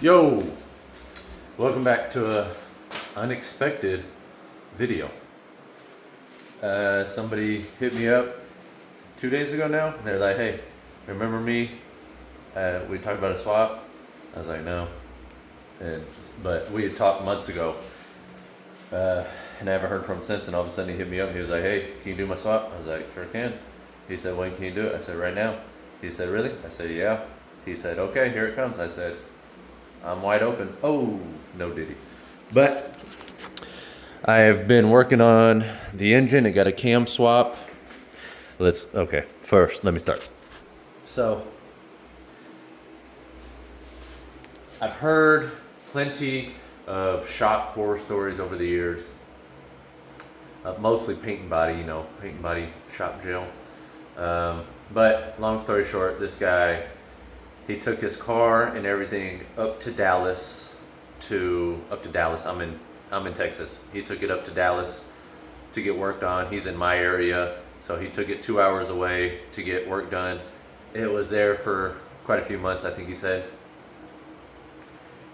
Yo, welcome back to a unexpected video. Somebody hit me up 2 days ago now. They're like, "Hey, remember me? We talked about a swap." I was like, "No," but we had talked months ago, and I haven't heard from him since. And all of a sudden, he hit me up. He was like, "Hey, can you do my swap?" I was like, "Sure can." He said, "When can you do it?" I said, "Right now." He said, "Really?" I said, "Yeah." He said, "Okay, here it comes." I said, "I'm wide open." Oh, no diddy. But I have been working on the engine. It got a cam swap. First, let me start. So, I've heard plenty of shop horror stories over the years. Mostly paint and body, paint and body shop jail. But long story short, this guy, he took his car and everything up to Dallas. I'm in Texas. He took it up to Dallas to get work on. He's in my area, so he took it 2 hours away to get work done. It was there for quite a few months, I think he said,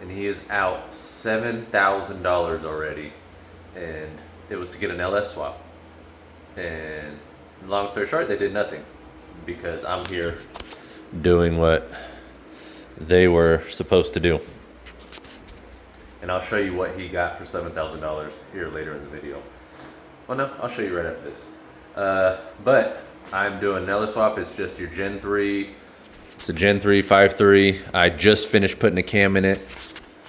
and he is out $7,000 already, and it was to get an LS swap. And long story short, they did nothing because I'm here doing what they were supposed to do. And I'll show you what he got for $7,000 here later in the video. Well, no, I'll show you right after this. But I'm doing Nella swap. It's just your Gen 3. It's a Gen 3 5.3. I just finished putting a cam in it.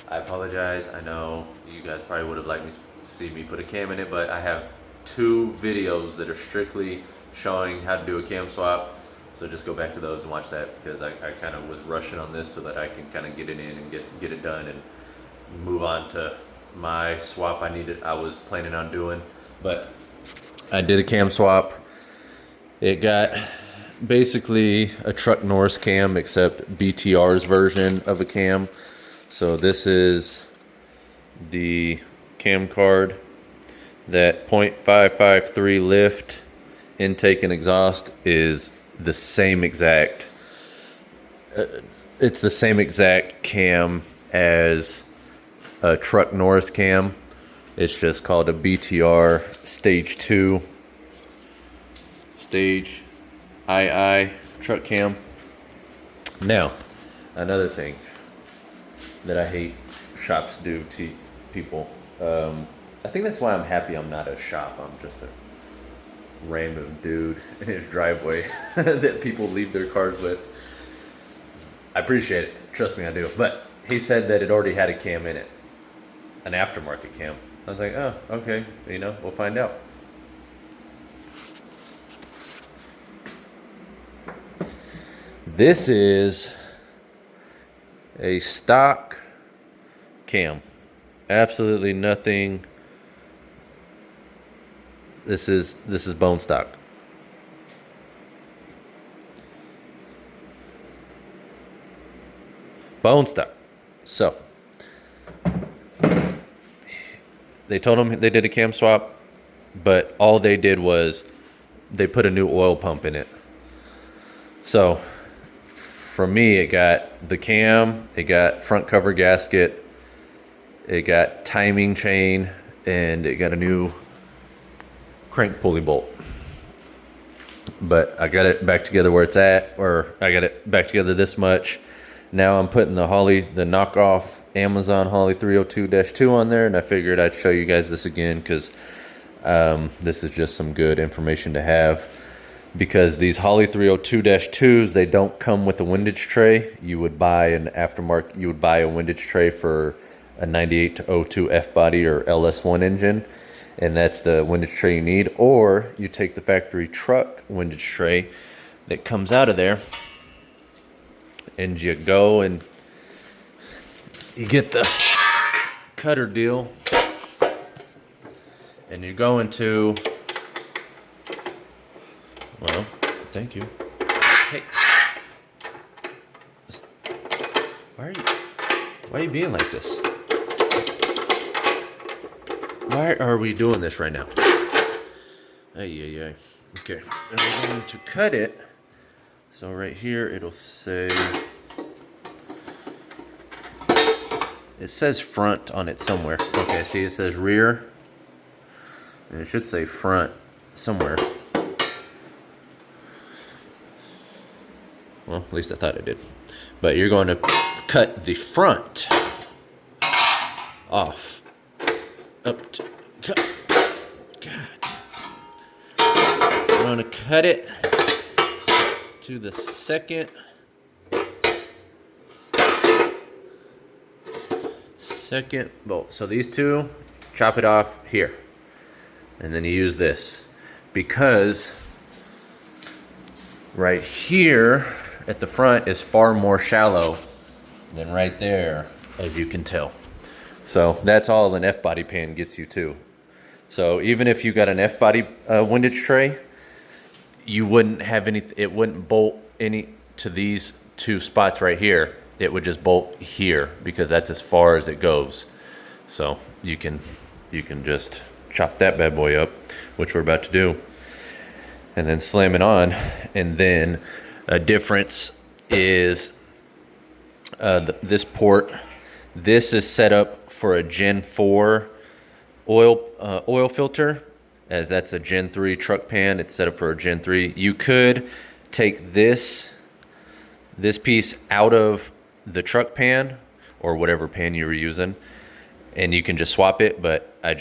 I apologize. I know you guys probably would have liked me to see me put a cam in it, but I have 2 videos that are strictly showing how to do a cam swap. So just go back to those and watch that, because I kind of was rushing on this so that I can kind of get it in and get it done and move on to my swap I was planning on doing. But I did a cam swap. It got basically a Truck Norris cam, except BTR's version of a cam. So this is the cam card. That .553 lift, intake and exhaust is the same exact. It's the same exact cam as a Truck Norris cam. It's just called a BTR Stage 2 Stage II truck cam. Now, another thing that I hate shops do to people. I think that's why I'm happy I'm not a shop. I'm just a random dude in his driveway that people leave their cars with. I appreciate it. Trust me, I do. But he said that it already had a cam in it, an aftermarket cam. I was like, oh, okay, we'll find out. This is a stock cam. Absolutely nothing. This is bone stock. Bone stock. So they told him they did a cam swap, but all they did was they put a new oil pump in it. So for me, it got the cam, it got front cover gasket, it got timing chain, and it got a new crank pulley bolt. But I got it back together where it's at, or I got it back together this much. Now I'm putting the knockoff Amazon Holley 302-2 on there, and I figured I'd show you guys this again because this is just some good information to have. Because these Holley 302-2s, they don't come with a windage tray. You would buy a windage tray for a 98-02 F-body or LS1 engine, and that's the windage tray you need. Or you take the factory truck windage tray that comes out of there, and you go and you get the cutter deal, and you go into, well, thank you. Hey, why are you being like this? Why are we doing this right now? Ay. Okay, and we're going to cut it. So right here, it'll say It says front on it somewhere. Okay, see, it says rear. And it should say front somewhere. Well, at least I thought it did. But you're going to cut the front off. Up to cut. God. You're going to cut it to the second bolt. So these two, chop it off here. And then you use this. Because right here at the front is far more shallow than right there, as you can tell. So that's all an F-body pan gets you too. So even if you got an F-body windage tray, you wouldn't have any, it wouldn't bolt any to these two spots right here. It would just bolt here because that's as far as it goes. So you can just chop that bad boy up, which we're about to do, and then slam it on. And then a difference is this port. This is set up for a Gen 4 oil filter, as that's a Gen 3 truck pan. It's set up for a Gen 3. You could take this piece out of the truck pan or whatever pan you were using, and you can just swap it. But I'm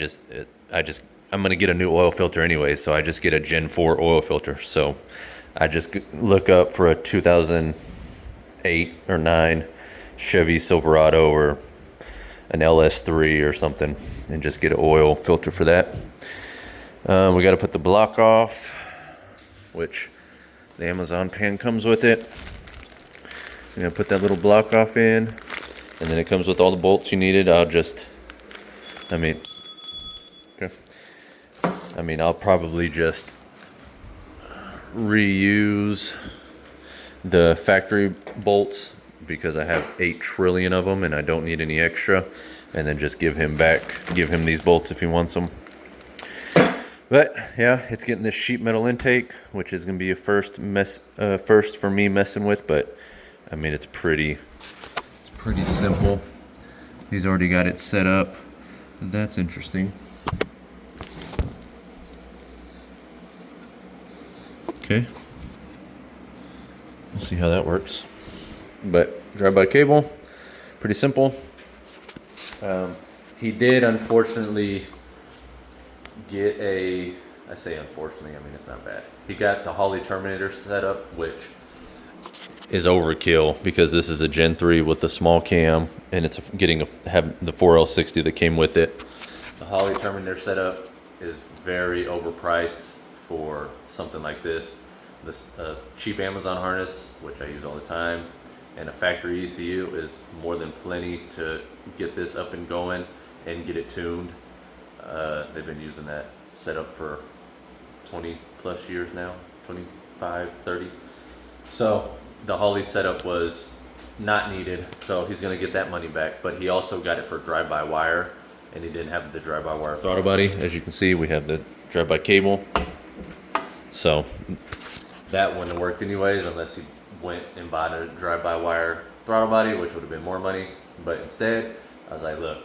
gonna get a new oil filter anyway, so I just get a Gen 4 oil filter. So I just look up for a 2008 or 9 Chevy Silverado or an LS3 or something, and just get an oil filter for that. We got to put the block off, which the Amazon pan comes with it. I'm gonna put that little block off in, and then it comes with all the bolts you needed. I'll probably just reuse the factory bolts because I have 8 trillion of them and I don't need any extra, and then just give him these bolts if he wants them. But yeah, it's getting this sheet metal intake, which is gonna be a first for me messing with, but I mean, it's pretty simple. He's already got it set up. That's interesting. Okay. We'll see how that works. But drive-by cable, pretty simple. He did unfortunately get I say unfortunately, I mean, it's not bad. He got the Holley Terminator set up, which is overkill because this is a Gen 3 with a small cam, and it's have the 4L60 that came with it. The Holley Terminator setup is very overpriced for something like this. This cheap Amazon harness, which I use all the time, and a factory ECU is more than plenty to get this up and going and get it tuned. They've been using that setup for 20 plus years now, 25, 30. So the Holley setup was not needed, so he's gonna get that money back, but he also got it for drive-by-wire, and he didn't have the drive-by-wire throttle body. As you can see, we have the drive-by cable. So that wouldn't have worked anyways unless he went and bought a drive-by-wire throttle body, which would have been more money. But instead, I was like, look,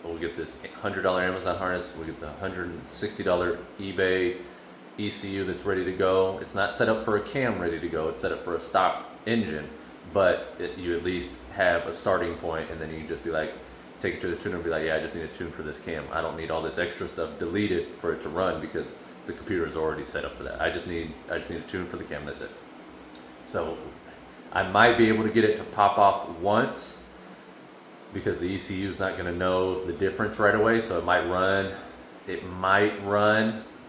we'll get this $100 Amazon harness, we'll get the $160 eBay ECU that's ready to go. It's not set up for a cam ready to go, it's set up for a stock engine, but you at least have a starting point, and then you can just be like, take it to the tuner and be like, yeah, I just need a tune for this cam. I don't need all this extra stuff deleted for it to run because the computer is already set up for that. I just need a tune for the cam, that's it. So I might be able to get it to pop off once because the ECU is not going to know the difference right away, so it might run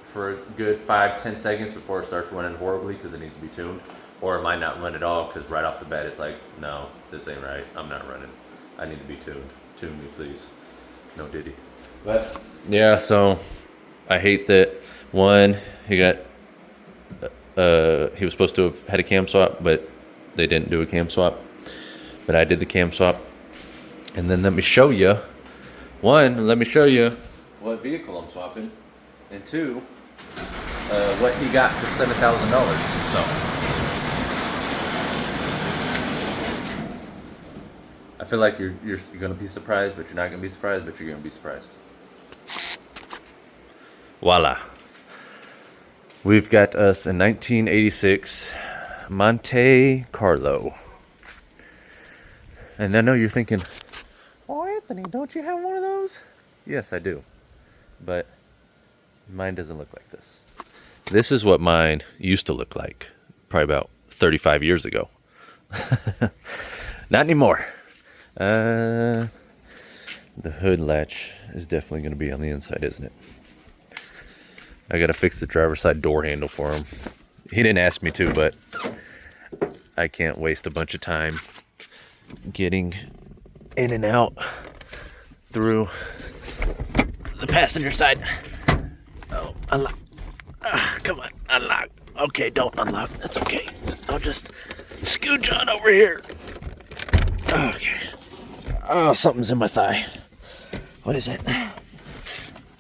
for a good 5-10 seconds before it starts running horribly because it needs to be tuned, or it might not run at all because right off the bat it's like, no, this ain't right, I'm not running, I need to be tuned, tune me please, no diddy. But yeah, so I hate that. One, he was supposed to have had a cam swap, but they didn't do a cam swap, but I did the cam swap. And then let me show you what vehicle I'm swapping, and 2, what he got for $7,000. So I feel like you're gonna be surprised, but you're not gonna be surprised, but you're gonna be surprised. Voila. We've got us a 1986 Monte Carlo. And I know you're thinking, oh, Anthony, don't you have one of those? Yes, I do. But mine doesn't look like this. This is what mine used to look like, probably about 35 years ago. Not anymore. The hood latch is definitely going to be on the inside, isn't it? I got to fix the driver's side door handle for him. He didn't ask me to, but I can't waste a bunch of time getting in and out through the passenger side. Oh, unlock. Come on, unlock. Okay, don't unlock. That's okay. I'll just scooch on over here. Okay. Oh, something's in my thigh. What is it?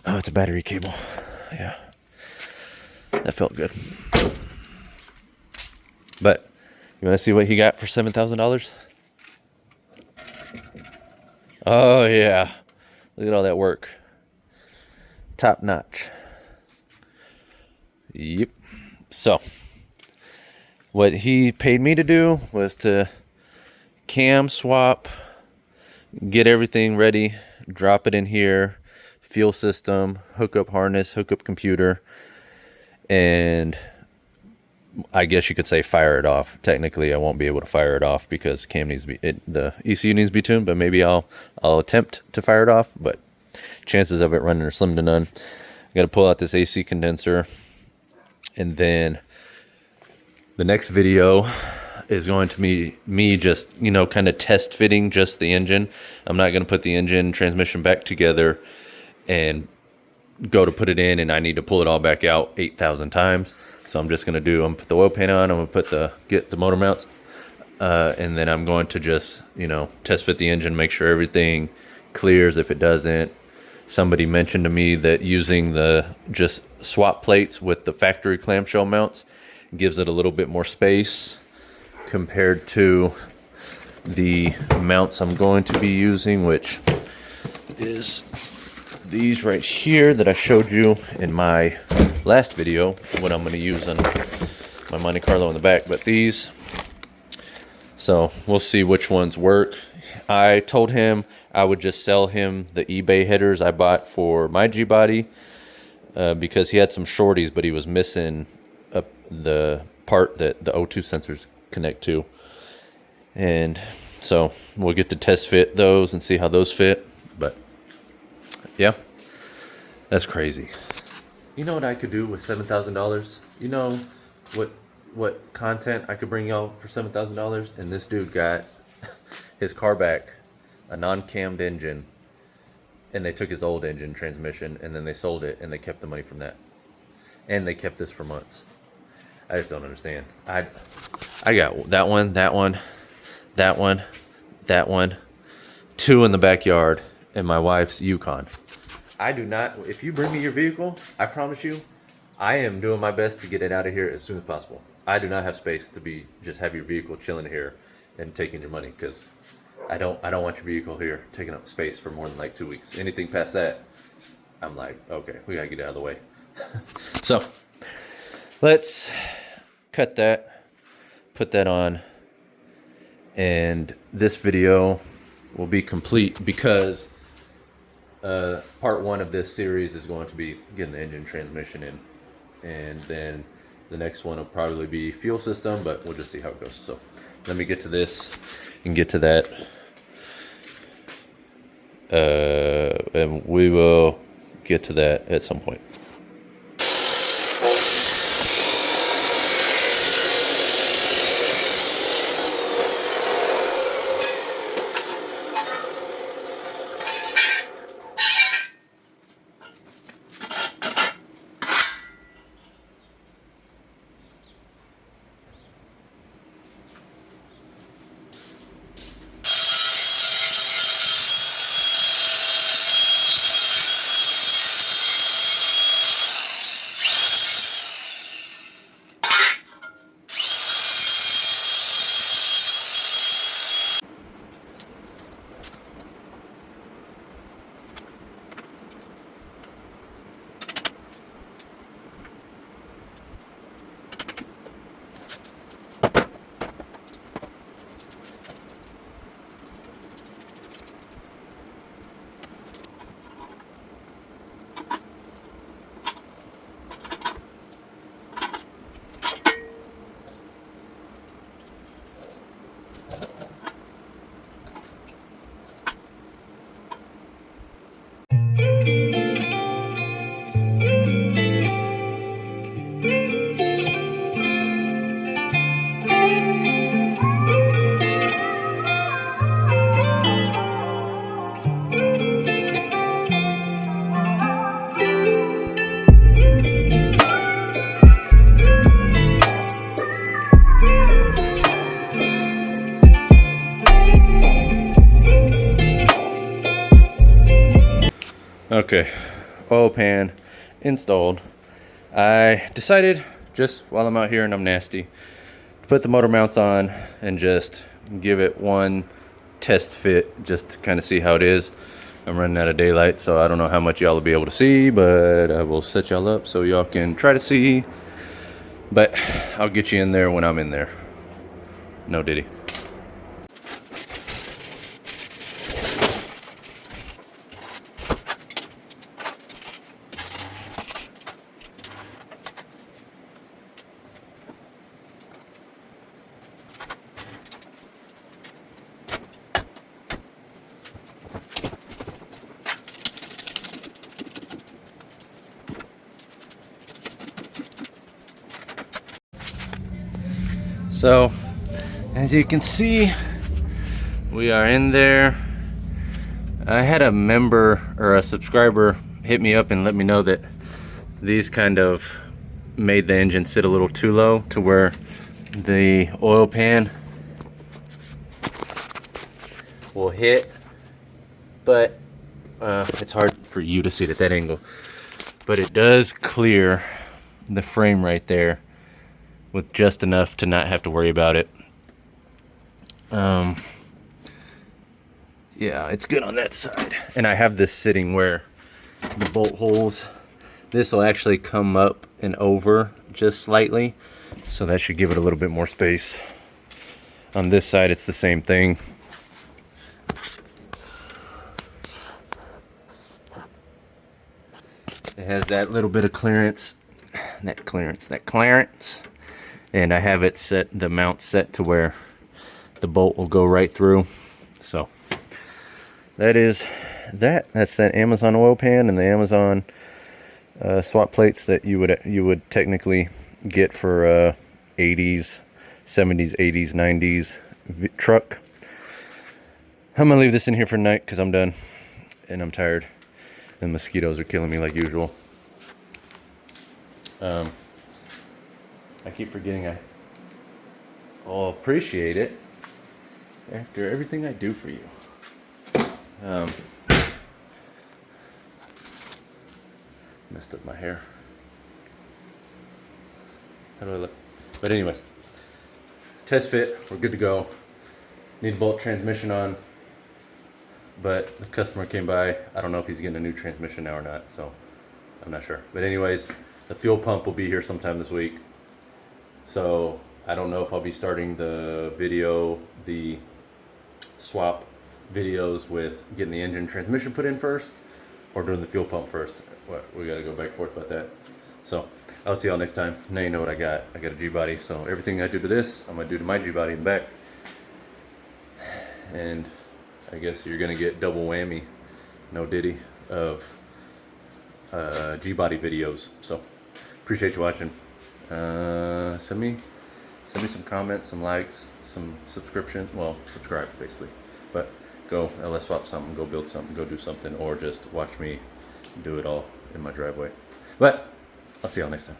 Oh, it's a battery cable. Yeah. That felt good. But, you want to see what he got for $7,000? Oh, yeah. Look at all that work. Top notch. Yep. So, what he paid me to do was to cam swap, get everything ready, drop it in here, fuel system, hook up harness, hook up computer, and I guess you could say fire it off. Technically, I won't be able to fire it off because cam needs to be the ECU needs to be tuned, but maybe I'll attempt to fire it off, but chances of it running are slim to none. I got to pull out this AC condenser, and then the next video is going to be me just, kind of test fitting just the engine. I'm not going to put the engine transmission back together and go to put it in, and I need to pull it all back out 8,000 times. So I'm just going to put the oil pan on, I'm going to get the motor mounts, and then I'm going to just, test fit the engine, make sure everything clears. If it doesn't, somebody mentioned to me that using the just swap plates with the factory clamshell mounts gives it a little bit more space compared to the mounts I'm going to be using, which is these right here that I showed you in my last video, what I'm going to use on my Monte Carlo in the back, but these. So we'll see which ones work. I told him I would just sell him the eBay headers I bought for my G-Body because he had some shorties, but he was missing the part that the O2 sensors connect to. And so we'll get to test fit those and see how those fit. But yeah, that's crazy. You know what I could do with $7,000? You know what content I could bring y'all for $7,000? And this dude got his car back, a non-cammed engine, and they took his old engine transmission, and then they sold it, and they kept the money from that. And they kept this for months. I just don't understand. I got that one, two in the backyard, and my wife's Yukon. I do not, if you bring me your vehicle, I promise you, I am doing my best to get it out of here as soon as possible. I do not have space to just have your vehicle chilling here and taking your money, because I don't want your vehicle here taking up space for more than like 2 weeks. Anything past that, I'm like, okay, we gotta get it out of the way. So let's cut that, put that on, and this video will be complete because part one of this series is going to be getting the engine transmission in, and then the next one will probably be fuel system, but we'll just see how it goes. So let me get to this and get to that, and we will get to that at some point. Okay, oil pan installed. I decided, just while I'm out here and I'm nasty, to put the motor mounts on and just give it one test fit just to kind of see how it is. I'm running out of daylight, so I don't know how much y'all will be able to see, but I will set y'all up so y'all can try to see. But I'll get you in there when I'm in there. No diddy. So, as you can see, we are in there. I had a member or a subscriber hit me up and let me know that these kind of made the engine sit a little too low to where the oil pan will hit, but it's hard for you to see it at that angle. But it does clear the frame right there with just enough to not have to worry about it. Yeah, it's good on that side. And I have this sitting where the bolt holes, this will actually come up and over just slightly, so that should give it a little bit more space. On this side, it's the same thing. It has that little bit of clearance, that clearance. And I have it set, the mount set to where the bolt will go right through. So that is that. That's that Amazon oil pan and the Amazon swap plates that you would technically get for 80s, 70s, 80s, 90s truck. I'm gonna leave this in here for tonight because I'm done and I'm tired and mosquitoes are killing me like usual. I keep forgetting I'll appreciate it after everything I do for you. Messed up my hair. How do I look? But anyways, test fit, we're good to go. Need a bolt transmission on, but the customer came by. I don't know if he's getting a new transmission now or not, so I'm not sure. But anyways, the fuel pump will be here sometime this week. So I don't know if I'll be starting the swap videos with getting the engine transmission put in first or doing the fuel pump first. We got to go back and forth about that. So I'll see y'all next time. Now you know what I got. I got a G-body, so everything I do to this, I'm going to do to my G-body in the back. And I guess you're going to get double whammy, no diddy, of G-body videos. So appreciate you watching. Send me some comments, some likes, some subscription. Well, subscribe basically, but go LS swap something, go build something, go do something, or just watch me do it all in my driveway. But I'll see y'all next time.